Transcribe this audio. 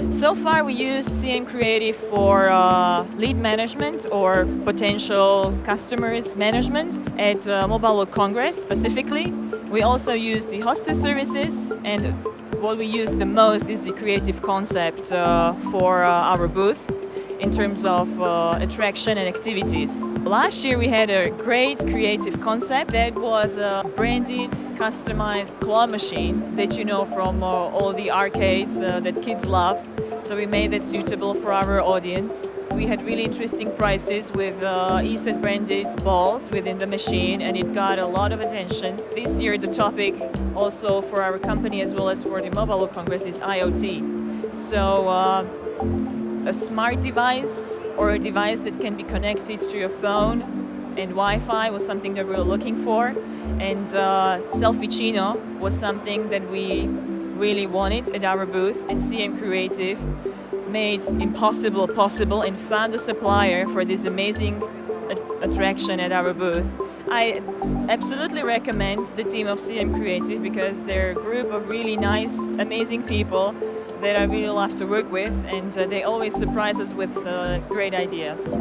So far we used CM Creative for lead management or potential customers management at Mobile World Congress specifically. We also use the hostess services, and what we use the most is the creative concept for our booth in terms of attraction and activities. Last year we had a great creative concept that was a branded, customized claw machine that you know from all the arcades that kids love. So we made that suitable for our audience. We had really interesting prices with Eset branded balls within the machine, and it got a lot of attention. This year the topic also for our company as well as for the Mobile World Congress is IoT. So a smart device or a device that can be connected to your phone and Wi-Fi was something that we were looking for, and Selfie-Chino was something that we really wanted at our booth, and CM Creative made impossible possible and found a supplier for this amazing attraction at our booth. I absolutely recommend the team of CM Creative because they're a group of really nice, amazing people that I really love to work with, and they always surprise us with great ideas.